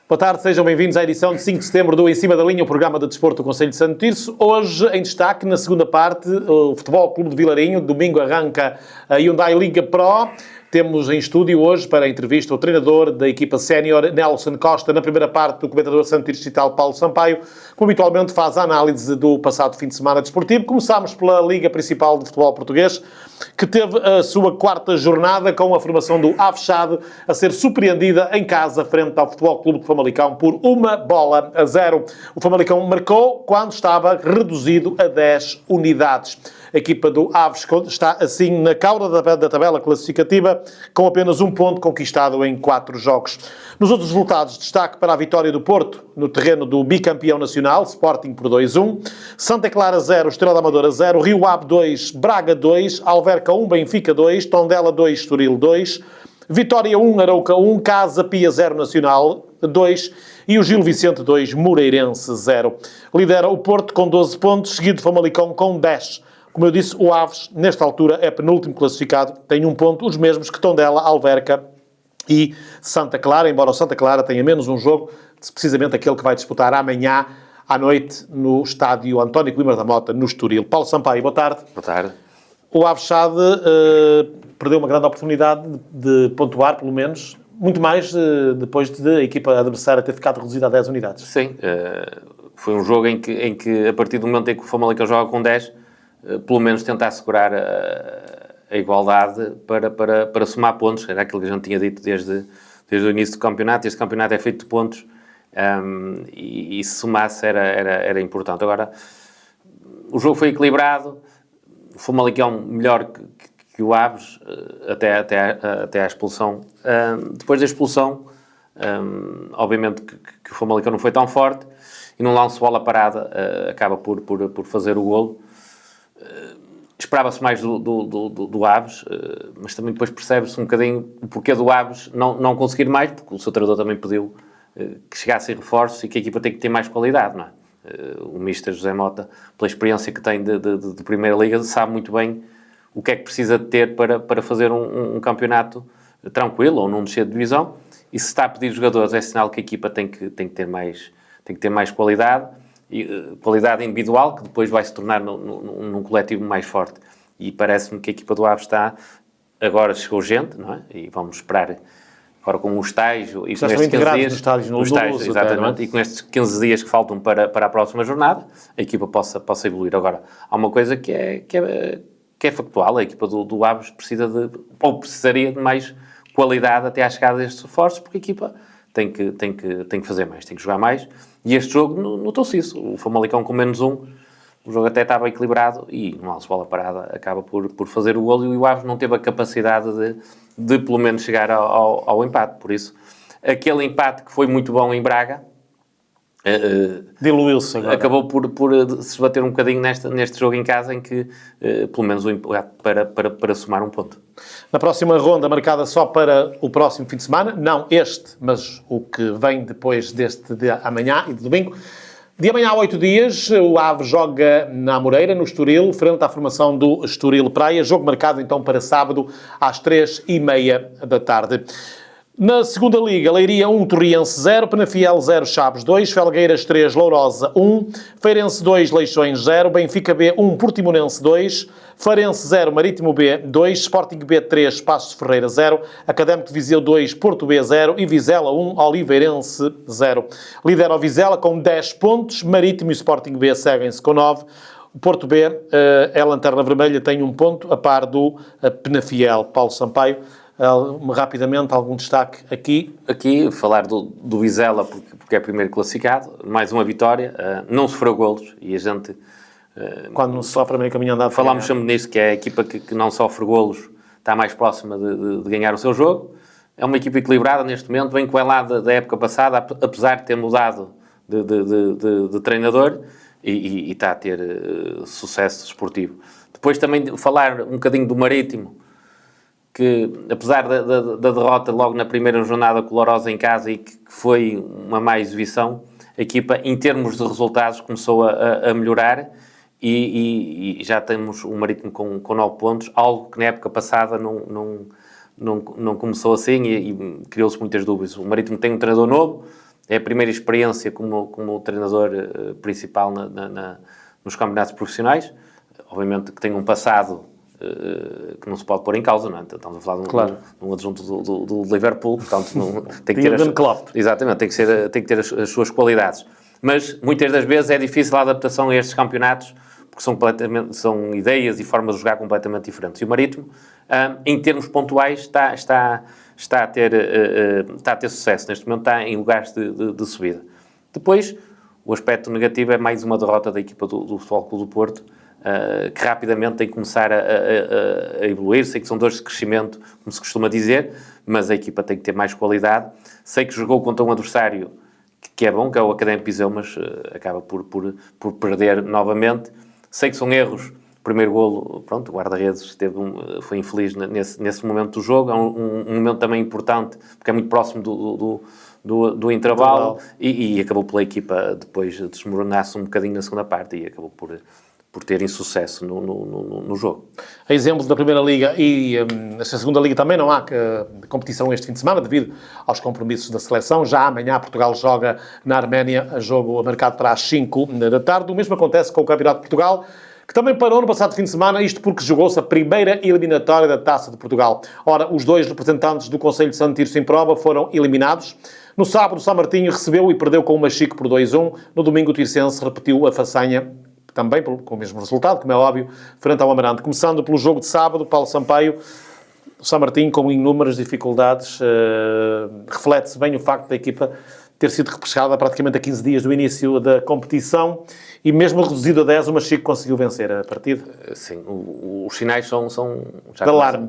Boa tarde, sejam bem-vindos à edição de 5 de setembro do Em Cima da Linha, o programa de desporto do Conselho de Santo Tirso. Hoje, em destaque, na segunda parte, o Futebol Clube de Vilarinho. Domingo arranca a Hyundai Liga Pro. Temos em estúdio hoje, para a entrevista, o treinador da equipa sénior, Nelson Costa. Na primeira parte, o comentador Santo Tirso Digital, Paulo Sampaio, como habitualmente faz a análise do passado fim de semana desportivo. Começámos pela Liga Principal de Futebol Português, que teve a sua quarta jornada com a formação do Avexade a ser surpreendida em casa frente ao Futebol Clube de Famalicão por 1-0. O Famalicão marcou quando estava reduzido a 10 unidades. A equipa do Aves está assim na cauda da tabela classificativa com apenas um ponto conquistado em 4 jogos. Nos outros resultados, destaque para a vitória do Porto no terreno do bicampeão nacional, Sporting por 2-1, Santa Clara 0, Estrela da Amadora 0, Rio Ave 2, Braga 2, Alverca 1, Benfica 2, Tondela 2, Estoril 2, Vitória 1, Arouca 1, Casa Pia 0, Nacional 2 e o Gil Vicente 2, Moreirense 0. Lidera o Porto com 12 pontos, seguido de Famalicão com 10. Como eu disse, o Aves, nesta altura, é penúltimo classificado, tem 1 ponto, os mesmos que Tondela, Alverca e Santa Clara, embora o Santa Clara tenha menos um jogo, precisamente aquele que vai disputar amanhã à noite no estádio António Coimbra da Mota, no Estoril. Paulo Sampaio, boa tarde. Boa tarde. O Avexade perdeu uma grande oportunidade de pontuar, pelo menos, muito mais depois de a equipa adversária ter ficado reduzida a 10 unidades. Sim, foi um jogo em que a partir do momento em que o Famalicão joga com 10, pelo menos tentar assegurar a igualdade para somar pontos. Era aquilo que a gente tinha dito desde o início do campeonato. Este campeonato é feito de pontos e se somasse era importante. Agora, o jogo foi equilibrado. O Famalicão melhor que o Aves até à expulsão. Depois da expulsão, obviamente que o Famalicão não foi tão forte e num lance de bola parada acaba por fazer o golo. Esperava-se mais do Aves, mas também depois percebe-se um bocadinho o porquê do Aves não conseguir mais, porque o seu treinador também pediu que chegassem reforços e que a equipa tem que ter mais qualidade, não é? O Mister José Mota, pela experiência que tem de Primeira Liga, sabe muito bem o que é que precisa de ter para fazer um campeonato tranquilo ou não descer de divisão, e se está a pedir jogadores é sinal que a equipa tem que ter mais qualidade, qualidade individual, que depois vai se tornar num coletivo mais forte. E parece-me que a equipa do Aves está... Agora chegou gente, não é? E vamos esperar agora com o estágio... E já estão integrados no estágio, no estágio, exatamente. E com estes 15 dias que faltam para a próxima jornada, a equipa possa evoluir. Agora, há uma coisa que é factual. A equipa do Aves precisaria de mais qualidade até à chegada destes reforços, porque a equipa tem que fazer mais, tem que jogar mais. E este jogo notou-se isso. O Famalicão com menos 1, o jogo até estava equilibrado e, num lance de bola parada, acaba por fazer o golo, e o Aves não teve a capacidade de pelo menos chegar ao empate. Por isso, aquele empate que foi muito bom em Braga diluiu-se agora. Acabou por se bater um bocadinho neste jogo em casa, em que pelo menos o empate para somar um ponto. Na próxima ronda, marcada só para o próximo fim de semana, não este, mas o que vem depois deste de amanhã e de domingo. De amanhã a 8 dias, o Aves joga na Amoreira, no Estoril, frente à formação do Estoril Praia. Jogo marcado então para sábado às 3h30 da tarde. Na segunda Liga, Leiria 1, Torriense 0, Penafiel 0, Chaves 2, Felgueiras 3, Lourosa 1, Feirense 2, Leixões 0, Benfica B 1, Portimonense 2, Farense 0, Marítimo B 2, Sporting B 3, Passos de Ferreira 0, Académico de Viseu 2, Porto B 0 e Vizela 1, Oliveirense 0. Lidera o Vizela com 10 pontos, Marítimo e Sporting B seguem-se com 9. O Porto B é a lanterna vermelha, tem 1 ponto, a par do Penafiel. Paulo Sampaio. Rapidamente, algum destaque aqui? Aqui, falar do Vizela, porque é primeiro classificado, mais uma vitória, não sofreu golos, e a gente... Quando não se sofre meio caminho andado... Falámos sempre nisso, que é a equipa que não sofre golos, está mais próxima de ganhar o seu jogo. É uma equipa equilibrada neste momento, vem com ela da época passada, apesar de ter mudado de treinador, e está a ter sucesso esportivo. Depois também falar um bocadinho do Marítimo, que apesar da derrota logo na primeira jornada com o Lourosa em casa, e que foi uma má exibição, a equipa, em termos de resultados, começou a melhorar, e já temos o Marítimo com 9 pontos, algo que na época passada não começou assim, e criou-se muitas dúvidas. O Marítimo tem um treinador novo, é a primeira experiência como treinador principal nos campeonatos profissionais. Obviamente que tem um passado que não se pode pôr em causa, não é? Estamos a falar de um adjunto do Liverpool, portanto tem que ter exatamente, tem que ter as suas qualidades. Mas muitas das vezes é difícil a adaptação a estes campeonatos, porque são ideias e formas de jogar completamente diferentes. E o Marítimo, em termos pontuais, está a ter sucesso. Neste momento está em lugares de subida. Depois, o aspecto negativo é mais uma derrota da equipa do Futebol Clube do Porto, que rapidamente tem que começar a evoluir. Sei que são dores de crescimento, como se costuma dizer, mas a equipa tem que ter mais qualidade. Sei que jogou contra um adversário que é bom, que é o Académico de Viseu, mas acaba por perder novamente. Sei que são erros. O primeiro golo, pronto, o guarda-redes foi infeliz nesse momento do jogo. É um momento também importante, porque é muito próximo do intervalo, e acabou pela equipa depois desmoronar-se um bocadinho na segunda parte e acabou por ter insucesso no jogo. A exemplo da Primeira Liga e nesta Segunda Liga também não há competição este fim de semana devido aos compromissos da seleção. Já amanhã Portugal joga na Arménia, a jogo marcado para as 5 da tarde. O mesmo acontece com o Campeonato de Portugal, que também parou no passado fim de semana, isto porque jogou-se a primeira eliminatória da Taça de Portugal. Ora, os 2 representantes do Conselho de Santo Tirso em prova foram eliminados. No sábado, o São Martinho recebeu e perdeu com o Machico por 2-1. No domingo, o Tirsense repetiu a façanha, também com o mesmo resultado, como é óbvio, frente ao Amarante. Começando pelo jogo de sábado, Paulo Sampaio, o São Martinho, com inúmeras dificuldades, reflete-se bem o facto da equipa ter sido repescada praticamente a 15 dias do início da competição e mesmo reduzido a 10, o Machico conseguiu vencer a partida. Sim, os sinais são de alarme.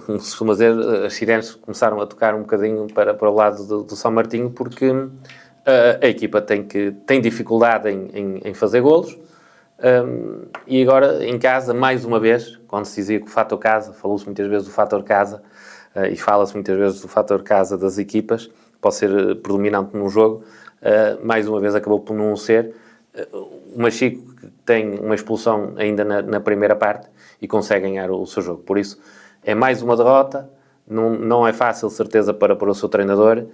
Como se costuma dizer, as sirenes começaram a tocar um bocadinho para o lado do São Martinho, porque a equipa tem dificuldade em fazer golos, e agora em casa, mais uma vez, quando se dizia que o fator casa, falou-se muitas vezes do fator casa, e fala-se muitas vezes do fator casa das equipas, pode ser predominante num jogo, mais uma vez acabou por não ser. O Machico tem uma expulsão ainda na primeira parte e consegue ganhar o seu jogo. Por isso, é mais uma derrota, não é fácil, certeza, para o seu treinador,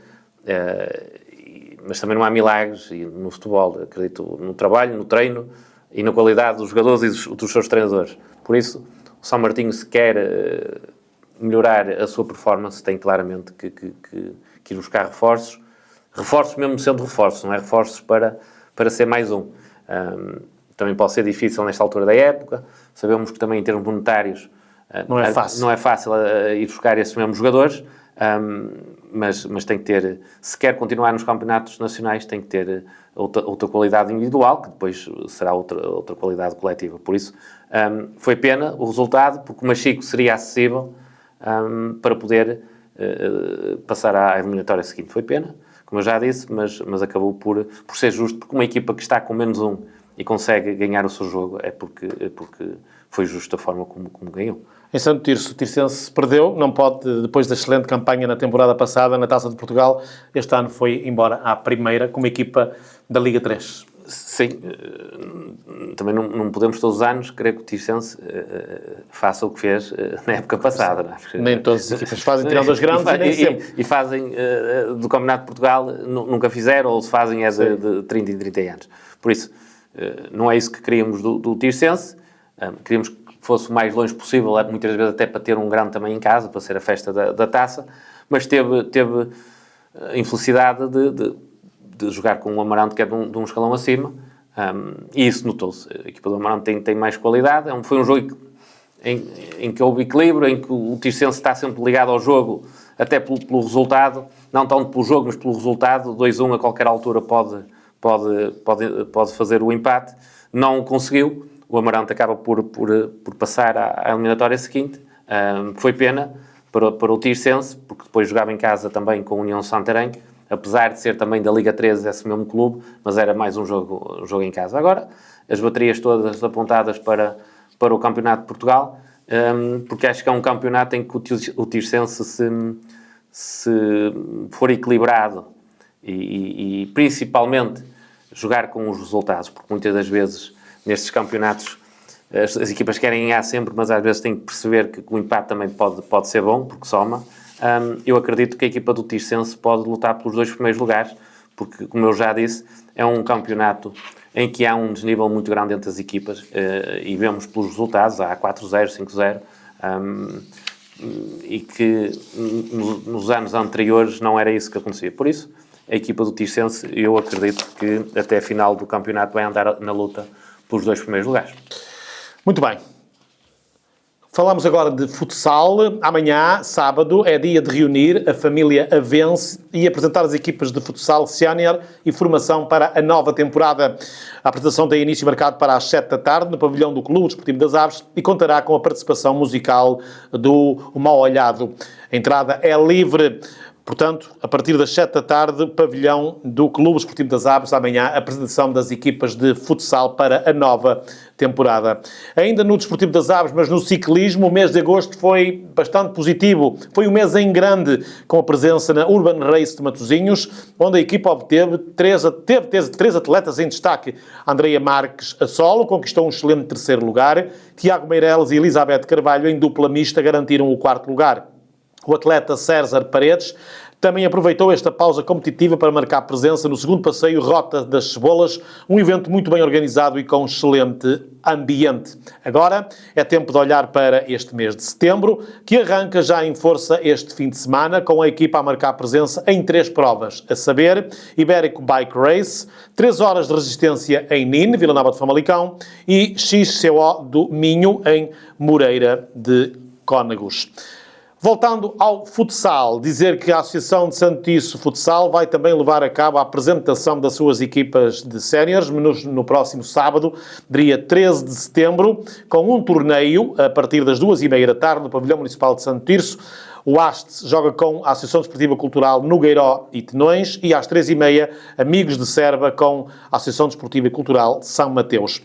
mas também não há milagres no futebol. Acredito no trabalho, no treino e na qualidade dos jogadores e dos seus treinadores. Por isso, o São Martinho, se quer melhorar a sua performance, tem claramente que ir buscar reforços mesmo sendo reforços, não é reforços para ser mais um. Também pode ser difícil nesta altura da época. Sabemos que também em termos monetários não é fácil ir buscar esses mesmos jogadores, mas tem que ter, se quer continuar nos campeonatos nacionais, tem que ter outra qualidade individual, que depois será outra qualidade coletiva. Por isso, foi pena o resultado, porque o Machico seria acessível para poder passar à eliminatória seguinte. Foi pena, como eu já disse, mas acabou por ser justo, porque uma equipa que está com menos um e consegue ganhar o seu jogo é porque foi justo a forma como ganhou. Em Santo Tirso, o Tirsense perdeu, não pode, depois da excelente campanha na temporada passada, na Taça de Portugal, este ano foi embora à primeira, como equipa da Liga 3. Sim, também não podemos todos os anos querer que o Tirsense faça o que fez na época passada. Não é? Nem todas as equipas fazem, tirando as grandes, e nem sempre. E fazem do Campeonato de Portugal, nunca fizeram, ou se fazem de 30 em 30 anos. Por isso, não é isso que queríamos do Tirsense, queríamos que fosse o mais longe possível, muitas vezes até para ter um grande também em casa, para ser a festa da taça, mas teve a infelicidade de jogar com o Amarante, que é de um escalão acima, e isso notou-se. A equipa do Amarante tem mais qualidade. Foi um jogo em que houve equilíbrio, em que o Tirsense está sempre ligado ao jogo, até pelo resultado, não tanto pelo jogo, mas pelo resultado. 2-1 a qualquer altura pode fazer o empate. Não o conseguiu. O Amarante acaba por passar à eliminatória seguinte. Foi pena para o Tirsense, porque depois jogava em casa também com a União Santarém, apesar de ser também da Liga 13 esse mesmo clube, mas era mais um jogo em casa. Agora, as baterias todas apontadas para o Campeonato de Portugal, porque acho que é um campeonato em que o Tirsense, se for equilibrado e principalmente jogar com os resultados, porque muitas das vezes nestes campeonatos as equipas querem ganhar sempre, mas às vezes têm que perceber que o empate também pode ser bom, porque soma. eu acredito que a equipa do Tirsense pode lutar pelos 2 primeiros lugares, porque, como eu já disse, é um campeonato em que há um desnível muito grande entre as equipas, e vemos pelos resultados, há 4-0, 5-0, e que nos anos anteriores não era isso que acontecia. Por isso, a equipa do Tirsense, eu acredito que até a final do campeonato vai andar na luta pelos 2 primeiros lugares. Muito bem. Falamos agora de futsal. Amanhã, sábado, é dia de reunir a família Avense e apresentar as equipas de futsal sénior e formação para a nova temporada. A apresentação tem início marcado para as 7 da tarde no pavilhão do Clube Desportivo das Aves e contará com a participação musical do Mal Olhado. A entrada é livre. Portanto, a partir das 7 da tarde, pavilhão do Clube Desportivo das Aves, amanhã, a apresentação das equipas de futsal para a nova temporada. Ainda no Desportivo das Aves, mas no ciclismo, o mês de agosto foi bastante positivo. Foi um mês em grande, com a presença na Urban Race de Matosinhos, onde a equipa obteve três atletas em destaque. Andreia Marques, a solo, conquistou um excelente terceiro lugar. Tiago Meireles e Elizabeth Carvalho, em dupla mista, garantiram o quarto lugar. O atleta César Paredes também aproveitou esta pausa competitiva para marcar presença no segundo passeio Rota das Cebolas, um evento muito bem organizado e com excelente ambiente. Agora é tempo de olhar para este mês de setembro, que arranca já em força este fim de semana, com a equipa a marcar presença em 3 provas, a saber, Ibérico Bike Race, 3 horas de resistência em Nine, Vila Nova de Famalicão, e XCO do Minho, em Moreira de Cónegos. Voltando ao futsal, dizer que a Associação de Santo Tirso Futsal vai também levar a cabo a apresentação das suas equipas de séniores no próximo sábado, dia 13 de setembro, com um torneio a partir das 2h30 da tarde no Pavilhão Municipal de Santo Tirso. O Aste joga com a Associação Desportiva Cultural Nogueiró e Tenões e às 3h30 Amigos de Serva com a Associação Desportiva e Cultural de São Mateus.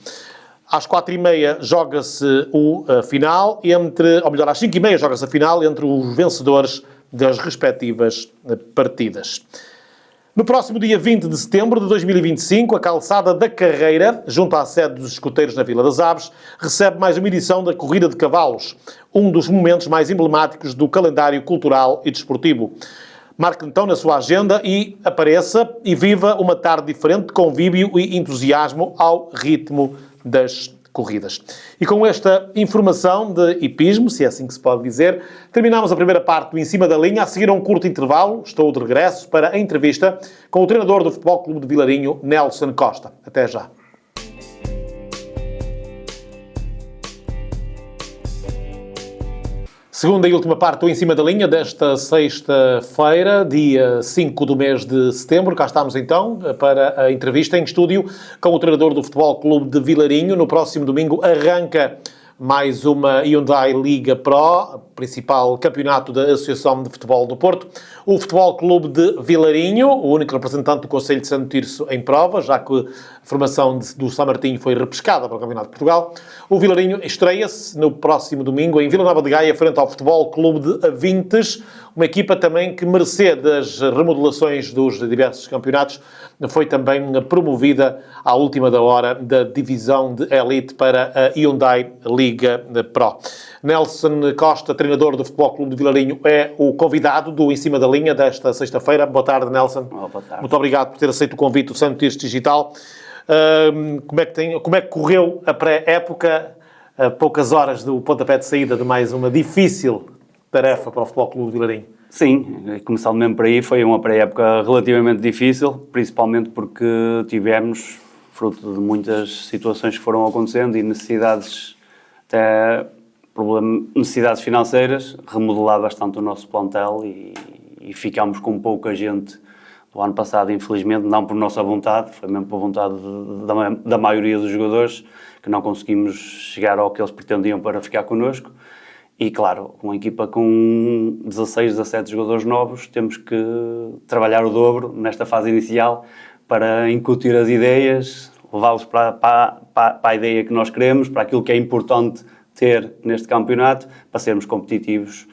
Às 4h30 joga-se o final, às 5h30 joga-se a final entre os vencedores das respectivas partidas. No próximo dia 20 de setembro de 2025, a Calçada da Carreira, junto à sede dos escoteiros na Vila das Aves, recebe mais uma edição da Corrida de Cavalos, um dos momentos mais emblemáticos do calendário cultural e desportivo. Marque então na sua agenda e apareça e viva uma tarde diferente de convívio e entusiasmo ao ritmo das corridas. E com esta informação de hipismo, se é assim que se pode dizer, terminamos a primeira parte do Em Cima da Linha. A seguir a um curto intervalo, estou de regresso para a entrevista com o treinador do Futebol Clube de Vilarinho, Nelson Costa. Até já. Segunda e última parte do Em Cima da Linha desta sexta-feira, dia 5 do mês de setembro. Cá estamos então para a entrevista em estúdio com o treinador do Futebol Clube de Vilarinho. No próximo domingo arranca mais uma Hyundai Liga Pro, principal campeonato da Associação de Futebol do Porto. O Futebol Clube de Vilarinho, o único representante do Conselho de Santo Tirso em prova, já que a formação do São Martinho foi repescada para o Campeonato de Portugal. O Vilarinho estreia-se no próximo domingo em Vila Nova de Gaia, frente ao Futebol Clube de Avintes, uma equipa também que, mercê das remodelações dos diversos campeonatos, foi também promovida à última da hora da divisão de elite para a Hyundai Liga Pro. Nelson Costa, treinador do Futebol Clube de Vilarinho, é o convidado do Em Cima da Linha desta sexta-feira. Boa tarde, Nelson. Boa tarde. Muito obrigado por ter aceito o convite do Santo Tirso Digital. Como é que correu a pré-época, a poucas horas do pontapé de saída de mais uma difícil tarefa para o Futebol Clube de Vilarinho? Sim, começando mesmo por aí, foi uma pré-época relativamente difícil, principalmente porque tivemos, fruto de muitas situações que foram acontecendo e necessidades financeiras, remodelar bastante o nosso plantel e ficámos com pouca gente do ano passado, infelizmente, não por nossa vontade, foi mesmo por vontade da maioria dos jogadores, que não conseguimos chegar ao que eles pretendiam para ficar connosco. E, claro, com uma equipa com 16, 17 jogadores novos, temos que trabalhar o dobro nesta fase inicial para incutir as ideias, levá-los para a ideia que nós queremos, para aquilo que é importante ter neste campeonato, para sermos competitivos.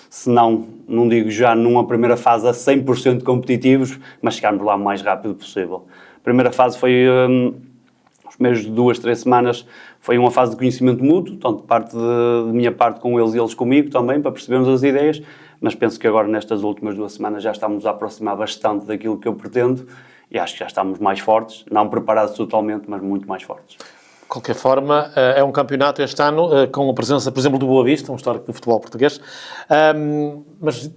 Se não digo já numa primeira fase a 100% competitivos, mas chegarmos lá o mais rápido possível. A primeira fase As primeiras 2, 3 semanas foi uma fase de conhecimento mútuo, tanto de minha parte com eles e eles comigo também, para percebermos as ideias, mas penso que agora nestas últimas 2 semanas já estamos a aproximar bastante daquilo que eu pretendo e acho que já estamos mais fortes, não preparados totalmente, mas muito mais fortes. De qualquer forma, é um campeonato este ano com a presença, por exemplo, do Boa Vista, um histórico do futebol português, mas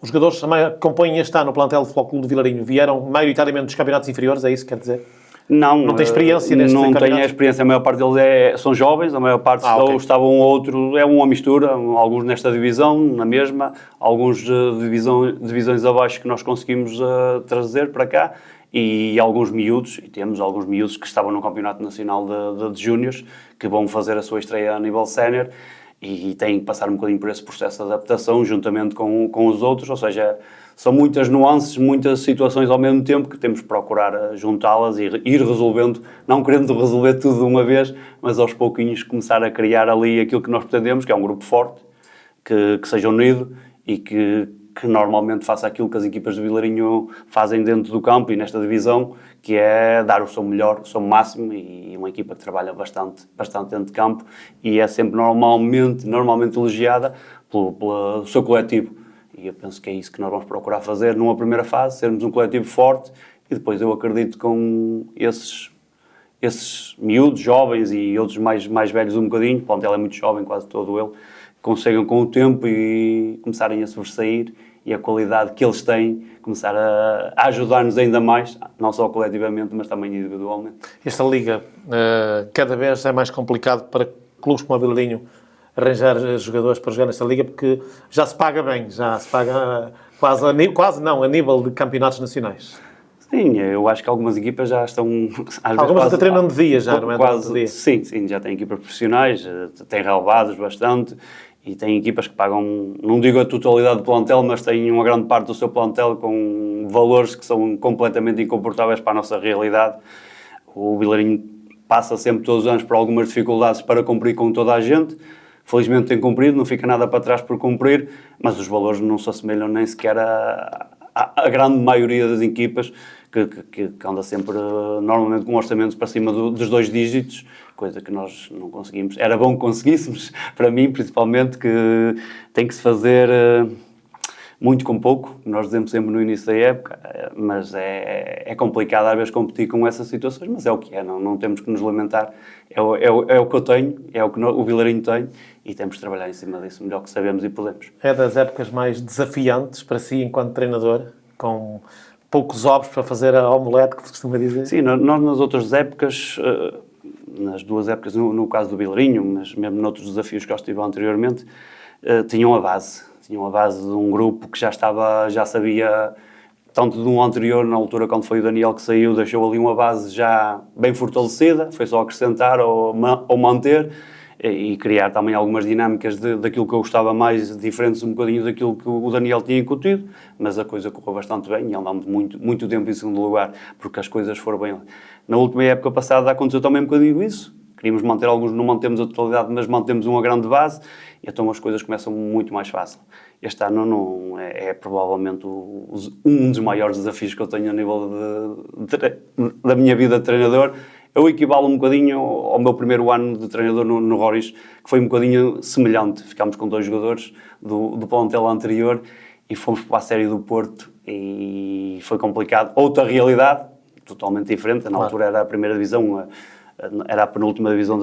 os jogadores que compõem este ano o plantel do Futebol Clube de Vilarinho vieram maioritariamente dos campeonatos inferiores, é isso que quer dizer? Não tem experiência neste campeonato? Não tenho a experiência, a maior parte deles são jovens, a maior parte estavam um ou outro, é uma mistura, alguns nesta divisão, na mesma, alguns divisões abaixo que nós conseguimos trazer para cá, e alguns miúdos, e temos alguns miúdos que estavam no Campeonato Nacional de Júniores, que vão fazer a sua estreia a nível sénior, e têm que passar um bocadinho por esse processo de adaptação, juntamente com os outros, ou seja, são muitas nuances, muitas situações ao mesmo tempo que temos que procurar juntá-las e ir resolvendo, não querendo resolver tudo de uma vez, mas aos pouquinhos começar a criar ali aquilo que nós pretendemos, que é um grupo forte, que seja unido e que normalmente faça aquilo que as equipas de Vilarinho fazem dentro do campo e nesta divisão, que é dar o seu melhor, o seu máximo, e uma equipa que trabalha bastante dentro de campo e é sempre normalmente elogiada pelo seu coletivo. E eu penso que é isso que nós vamos procurar fazer numa primeira fase, sermos um coletivo forte, e depois eu acredito com esses miúdos, jovens e outros mais velhos um bocadinho, o plantel é muito jovem, quase todo ele, consigam com o tempo e começarem a sobressair e a qualidade que eles têm começar a ajudar-nos ainda mais, não só coletivamente, mas também individualmente. Esta liga cada vez é mais complicado para clubes como a Vilarinho arranjar jogadores para jogar nesta liga, porque já se paga bem, já se paga quase não, a nível de campeonatos nacionais. Sim, eu acho que algumas equipas já estão... Algumas até treinam de dia já, não é? Quase, de dia. Sim, já têm equipas profissionais, têm relevados bastante, e têm equipas que pagam, não digo a totalidade do plantel, mas têm uma grande parte do seu plantel com valores que são completamente incomportáveis para a nossa realidade. O Vilarinho passa sempre todos os anos por algumas dificuldades para cumprir com toda a gente. Felizmente tem cumprido, não fica nada para trás por cumprir, mas os valores não se assemelham nem sequer à grande maioria das equipas, que anda sempre normalmente com orçamentos para cima dos 2 dígitos, coisa que nós não conseguimos. Era bom que conseguíssemos, para mim principalmente, que tem que se fazer muito com pouco, nós dizemos sempre no início da época, mas é complicado às vezes competir com essas situações, mas é o que é, não temos que nos lamentar, é o que eu tenho, é o que o Vilarinho tem, e temos de trabalhar em cima disso melhor que sabemos e podemos. É das épocas mais desafiantes para si enquanto treinador, com poucos ovos para fazer a omelete, que se costuma dizer? Sim, nós nas outras épocas, nas 2 épocas, no caso do Vilarinho, mas mesmo noutros desafios que eu estive anteriormente, tinham a base de um grupo que já sabia, tanto de um anterior, na altura quando foi o Daniel que saiu, deixou ali uma base já bem fortalecida, foi só acrescentar ou manter, e criar também algumas dinâmicas daquilo que eu gostava mais, diferentes um bocadinho daquilo que o Daniel tinha incutido, mas a coisa correu bastante bem e andámos muito tempo em segundo lugar, porque as coisas foram bem. Na última época passada aconteceu também um bocadinho isso, queríamos manter alguns, não mantemos a totalidade, mas mantemos uma grande base, e então as coisas começam muito mais fácil. Este ano é provavelmente um dos maiores desafios que eu tenho a nível da minha vida de treinador. Eu equivalo um bocadinho ao meu primeiro ano de treinador no Roriz, que foi um bocadinho semelhante. Ficámos com 2 jogadores do plantel anterior e fomos para a Série do Porto e foi complicado. Outra realidade, totalmente diferente. Na altura era a primeira divisão, era a penúltima divisão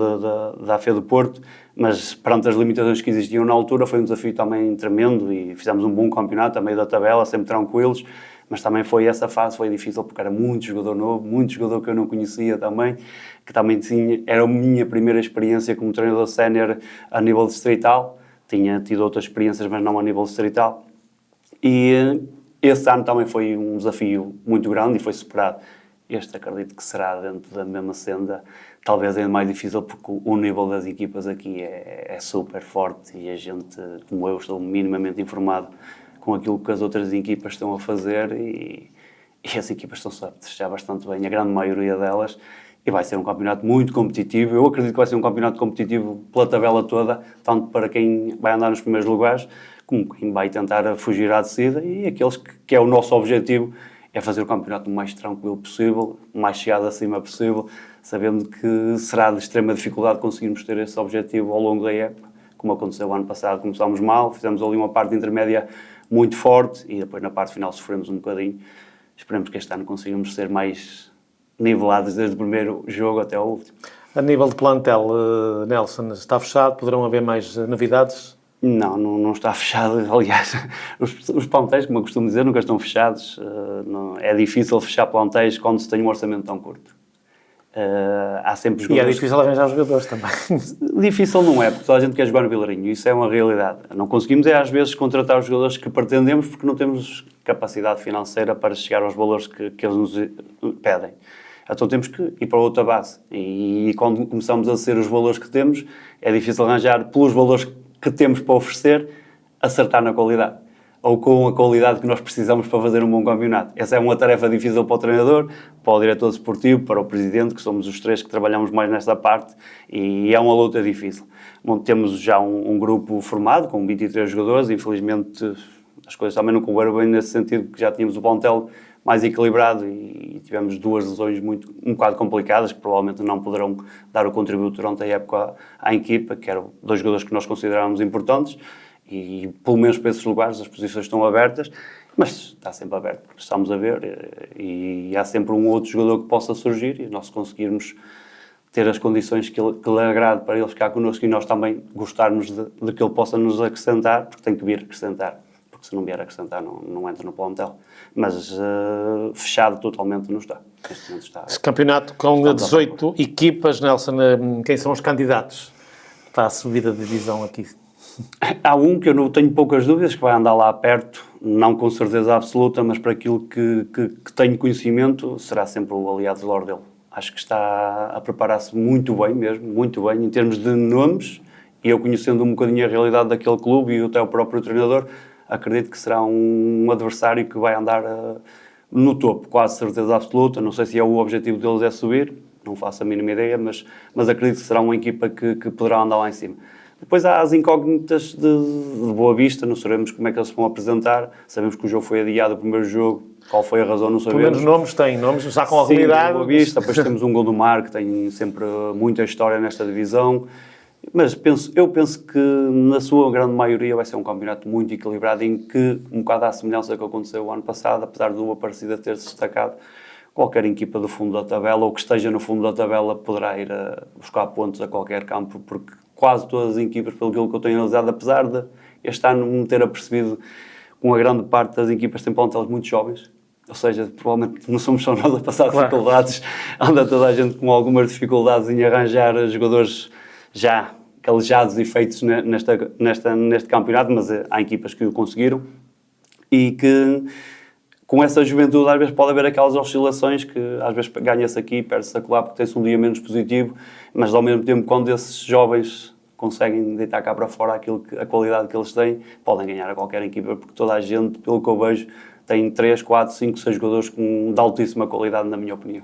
da AFE do Porto, mas perante as limitações que existiam na altura foi um desafio também tremendo e fizemos um bom campeonato a meio da tabela, sempre tranquilos. Mas também essa fase foi difícil porque era muito jogador novo, muito jogador que eu não conhecia também, que também era a minha primeira experiência como treinador sénior a nível distrital. Tinha tido outras experiências, mas não a nível distrital. E esse ano também foi um desafio muito grande e foi superado. Este acredito que será dentro da mesma senda, talvez ainda mais difícil porque o nível das equipas aqui é super forte e a gente, como eu, estou minimamente informado com aquilo que as outras equipas estão a fazer e as equipas estão-se a já bastante bem, a grande maioria delas, e vai ser um campeonato muito competitivo. Eu acredito que vai ser um campeonato competitivo pela tabela toda, tanto para quem vai andar nos primeiros lugares, como quem vai tentar fugir à descida, e aqueles que é o nosso objetivo, é fazer o campeonato o mais tranquilo possível, o mais chegado acima possível, sabendo que será de extrema dificuldade conseguirmos ter esse objetivo ao longo da época, como aconteceu o ano passado. Começámos mal, fizemos ali uma parte intermédia muito forte e depois na parte final sofremos um bocadinho. Esperemos que este ano consigamos ser mais nivelados desde o primeiro jogo até ao último. A nível de plantel, Nelson, está fechado? Poderão haver mais novidades? Não está fechado. Aliás, os plantéis, como eu costumo dizer, nunca estão fechados. É difícil fechar plantéis quando se tem um orçamento tão curto. Há sempre jogadores... E é difícil arranjar jogadores também. Difícil não é, porque toda a gente quer jogar no Vilarinho. Isso é uma realidade. Não conseguimos, às vezes, contratar os jogadores que pretendemos porque não temos capacidade financeira para chegar aos valores que eles nos pedem. Então temos que ir para outra base. E quando começamos a ser os valores que temos, é difícil arranjar, pelos valores que temos para oferecer, acertar na qualidade. Ou com a qualidade que nós precisamos para fazer um bom campeonato. Essa é uma tarefa difícil para o treinador, para o diretor desportivo, para o presidente, que somos os três que trabalhamos mais nesta parte, e é uma luta difícil. Bom, temos já um grupo formado, com 23 jogadores, infelizmente as coisas também não correram bem nesse sentido, porque já tínhamos o plantel mais equilibrado e tivemos duas lesões um bocado complicadas, que provavelmente não poderão dar o contributo durante a época à equipa, que eram dois jogadores que nós considerávamos importantes, e pelo menos para esses lugares as posições estão abertas, mas está sempre aberto, estamos a ver, e há sempre um outro jogador que possa surgir, e nós conseguirmos ter as condições que lhe agrade para ele ficar connosco e nós também gostarmos de que ele possa nos acrescentar, porque tem que vir acrescentar, porque se não vier acrescentar não entra no plantel. Mas fechado totalmente não está. Neste momento está. Esse campeonato com 18 equipas, Nelson, quem são os candidatos para a subida de divisão aqui? Há um que eu não tenho poucas dúvidas, que vai andar lá perto, não com certeza absoluta, mas para aquilo que tenho conhecimento, será sempre o Aliados de Lordelo. Acho que está a preparar-se muito bem mesmo, muito bem, em termos de nomes, e eu conhecendo um bocadinho a realidade daquele clube e até o próprio treinador, acredito que será um adversário que vai andar no topo, quase certeza absoluta. Não sei se é o objetivo deles é subir, não faço a mínima ideia, mas acredito que será uma equipa que poderá andar lá em cima. Depois há as incógnitas de Boa Vista, não sabemos como é que eles se vão apresentar, sabemos que o jogo foi adiado, o primeiro jogo, qual foi a razão, não sabemos. Pelo menos nomes, já com alguma idade. Boa Vista, depois temos um Gondomar que tem sempre muita história nesta divisão, mas eu penso que na sua grande maioria vai ser um campeonato muito equilibrado, em que, um bocado à semelhança que aconteceu o ano passado, apesar do Aparecida ter-se destacado, qualquer equipa do fundo da tabela, ou que esteja no fundo da tabela, poderá ir buscar pontos a qualquer campo, porque quase todas as equipas, pelo que eu tenho analisado, apesar de este ano me ter apercebido com a grande parte das equipas têm plantéis muito jovens, ou seja, provavelmente não somos só nós a passar dificuldades, anda toda a gente com algumas dificuldades em arranjar jogadores já calejados e feitos neste campeonato, mas há equipas que o conseguiram e que com essa juventude às vezes pode haver aquelas oscilações que às vezes ganha-se aqui, perde-se acolá porque tem-se um dia menos positivo, mas ao mesmo tempo quando esses jovens conseguem deitar cá para fora a qualidade que eles têm, podem ganhar a qualquer equipa, porque toda a gente, pelo que eu vejo, tem 3, 4, 5, 6 jogadores de altíssima qualidade, na minha opinião.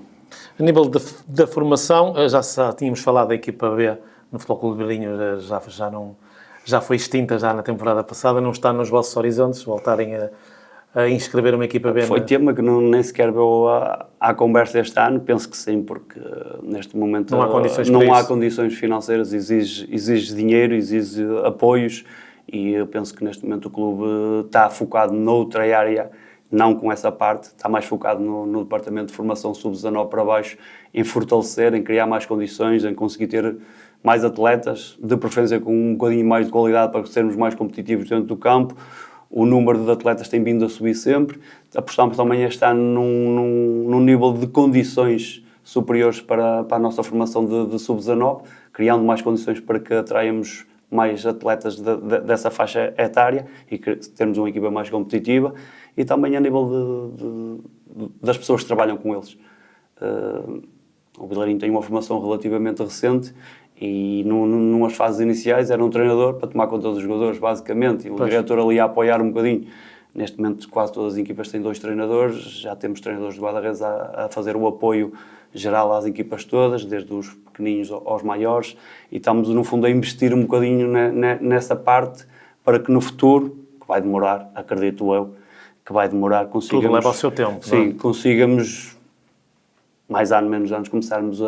A nível da formação, já tínhamos falado da equipa B no Futebol Clube de Vilarinho, já foi extinta já na temporada passada, não está nos vossos horizontes voltarem a inscrever uma equipa B? Foi tema que nem sequer veio à conversa este ano, penso que sim, porque neste momento não há condições financeiras, exige dinheiro, exige apoios, e eu penso que neste momento o clube está focado noutra área, não com essa parte, está mais focado no departamento de formação sub-19 para baixo, em fortalecer, em criar mais condições, em conseguir ter mais atletas, de preferência com um bocadinho mais de qualidade para sermos mais competitivos dentro do campo. O número de atletas tem vindo a subir sempre. Apostamos também este ano num nível de condições superiores para a nossa formação de sub-19, criando mais condições para que atraímos mais atletas dessa faixa etária e que termos uma equipa mais competitiva, e também a nível das pessoas que trabalham com eles. O Vilarinho tem uma formação relativamente recente e numas fases iniciais era um treinador para tomar conta dos jogadores, basicamente, e o diretor ali a apoiar um bocadinho. Neste momento quase todas as equipas têm 2 treinadores, já temos treinadores de guarda-redes a fazer o apoio geral às equipas todas, desde os pequeninos aos maiores, e estamos no fundo a investir um bocadinho nessa parte para que no futuro, que vai demorar, acredito eu, que vai demorar, consigamos... Tudo leva ao seu tempo. Sim, consigamos, mais ano, menos anos, começarmos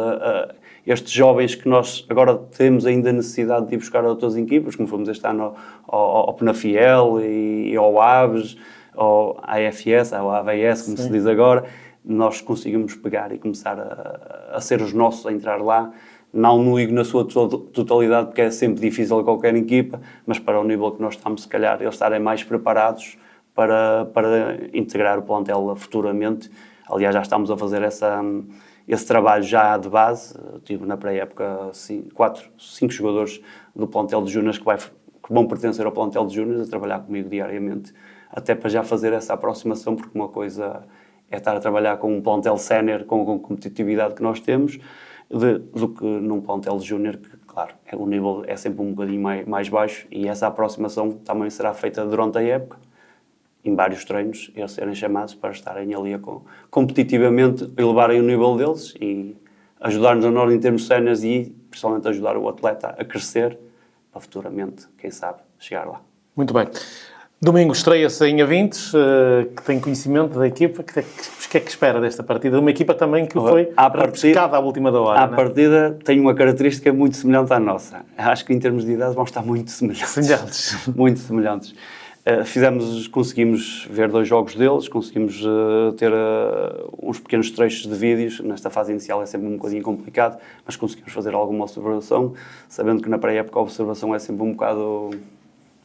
estes jovens que nós agora temos ainda necessidade de ir buscar a outras equipas, como fomos este ano ao Penafiel e ao Aves, ao AFS, ao AVS, como se diz agora, nós conseguimos pegar e começar a ser os nossos a entrar lá. Não no ligo na sua totalidade, porque é sempre difícil a qualquer equipa, mas para o nível que nós estamos, se calhar, eles estarem mais preparados para integrar o plantel futuramente. Aliás, já estamos a fazer esse trabalho já de base. Eu tive na pré-época 5 jogadores do plantel de júniores que vão pertencer ao plantel de júniores a trabalhar comigo diariamente, até para já fazer essa aproximação, porque uma coisa é estar a trabalhar com um plantel sénior, com a competitividade que nós temos, do que num plantel de júnior, que, claro, o nível é sempre um bocadinho mais baixo, e essa aproximação também será feita durante a época, em vários treinos, eles serem chamados para estarem ali competitivamente, elevarem o nível deles e ajudar-nos a nós em termos séniores e, principalmente, ajudar o atleta a crescer para futuramente, quem sabe, chegar lá. Muito bem. Domingo estreia-se em Avintes, que tem conhecimento da equipa. O que é que espera desta partida? Uma equipa também que foi repescada à última da hora. A partida tem uma característica muito semelhante à nossa. Acho que em termos de idade vão estar muito semelhantes. Muito semelhantes. Conseguimos ver 2 jogos deles, conseguimos ter uns pequenos trechos de vídeos. Nesta fase inicial é sempre um bocadinho complicado, mas conseguimos fazer alguma observação, sabendo que na pré-época a observação é sempre um bocado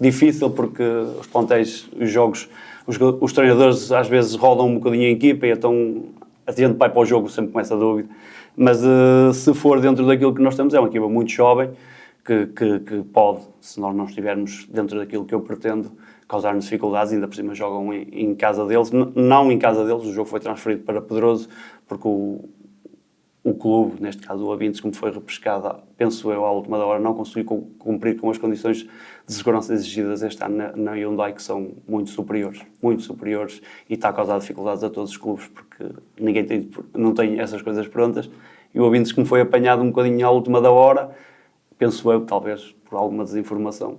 difícil, porque os plantéis, os jogos, os treinadores às vezes rodam um bocadinho a equipa e então a gente vai para o jogo sempre com essa dúvida. Mas se for dentro daquilo que nós temos, é uma equipa muito jovem, que pode, se nós não estivermos dentro daquilo que eu pretendo, causar-nos dificuldades. Ainda por cima jogam em casa deles, não em casa deles, o jogo foi transferido para Pedroso, porque o clube, neste caso o Avintes, como foi repescado, penso eu, à última da hora, não conseguiu cumprir com as condições de segurança exigidas este ano na Hyundai, que são muito superiores, e está a causar dificuldades a todos os clubes, porque ninguém não tem essas coisas prontas, e o Avintes, como foi apanhado um bocadinho à última da hora, penso eu, talvez por alguma desinformação,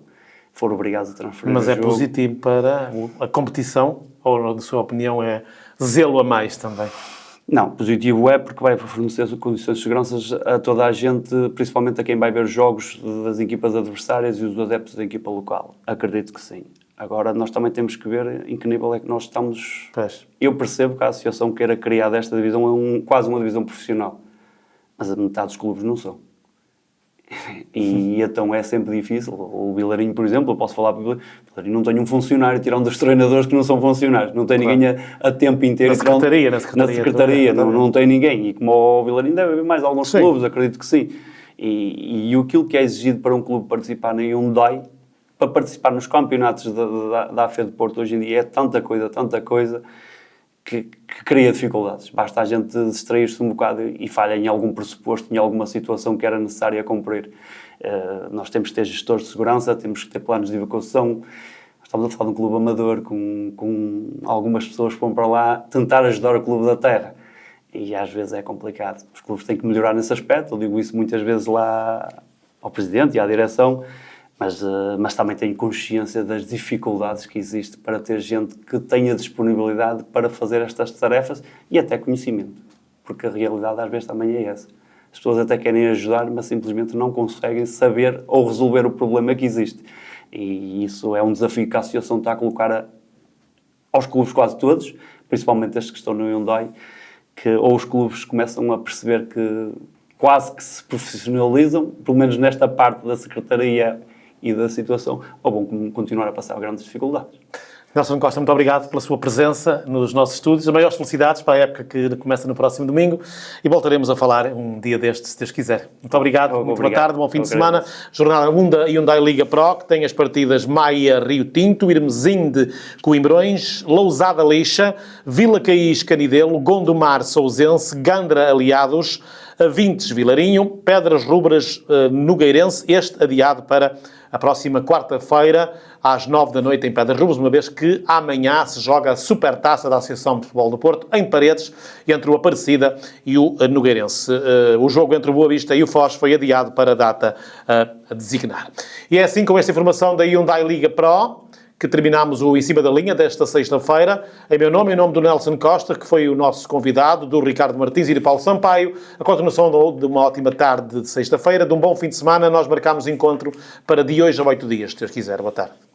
foram obrigados a transferir. Mas é positivo para a competição, ou, na sua opinião, é zelo a mais também? Não, positivo é porque vai fornecer condições de segurança a toda a gente, principalmente a quem vai ver jogos das equipas adversárias e os adeptos da equipa local. Acredito que sim. Agora, nós também temos que ver em que nível é que nós estamos. Pois. Eu percebo que a associação queira criar desta divisão quase uma divisão profissional, mas a metade dos clubes não são. E então é sempre difícil. O Vilarinho, por exemplo, eu posso falar para o Vilarinho, não tem um funcionário, tirando dos treinadores que não são funcionários, não tem ninguém a tempo inteiro. Na secretaria não tem ninguém. E como o Vilarinho deve haver mais alguns clubes, acredito que sim. E aquilo que é exigido para um clube participar na Hyundai, para participar nos campeonatos da AF de Porto hoje em dia, é tanta coisa, que cria dificuldades. Basta a gente distrair-se um bocado e falha em algum pressuposto, em alguma situação que era necessária cumprir. Nós temos que ter gestores de segurança, temos que ter planos de evacuação. Estamos a falar de um clube amador com algumas pessoas que vão para lá tentar ajudar o clube da terra. E às vezes é complicado. Os clubes têm que melhorar nesse aspecto. Eu digo isso muitas vezes lá ao presidente e à direção, mas também tenho consciência das dificuldades que existe para ter gente que tenha disponibilidade para fazer estas tarefas e até conhecimento, porque a realidade às vezes também é essa. As pessoas até querem ajudar, mas simplesmente não conseguem saber ou resolver o problema que existe. E isso é um desafio que a associação está a colocar aos clubes quase todos, principalmente estes que estão no Hyundai, que ou os clubes começam a perceber que quase que se profissionalizam, pelo menos nesta parte da secretaria e da situação, ou vão continuar a passar grandes dificuldades. Nelson Costa, muito obrigado pela sua presença nos nossos estúdios. As maiores felicidades para a época que começa no próximo domingo e voltaremos a falar um dia destes, se Deus quiser. Muito obrigado, muito boa tarde, bom fim de semana. Jornada 1 da Hyundai Liga Pro, que tem as partidas Maia Rio Tinto, Irmesinde Coimbrões, Lousada Lixa, Vila Caís Canidelo, Gondomar Sousense, Gandra Aliados, Avintes Vilarinho, Pedras Rubras Nogueirense, este adiado para a próxima quarta-feira, às 9 da noite, em Pedras Rubras, uma vez que amanhã se joga a Supertaça da Associação de Futebol do Porto, em Paredes, entre o Aparecida e o Nogueirense. O jogo entre o Boa Vista e o Foz foi adiado para a data a designar. E é assim, com esta informação da Hyundai Liga Pro, que terminamos o Em Cima da Linha desta sexta-feira. Em meu nome, em nome do Nelson Costa, que foi o nosso convidado, do Ricardo Martins e do Paulo Sampaio, a continuação de uma ótima tarde de sexta-feira, de um bom fim de semana. Nós marcamos encontro para de hoje a 8 dias, se Deus quiser. Boa tarde.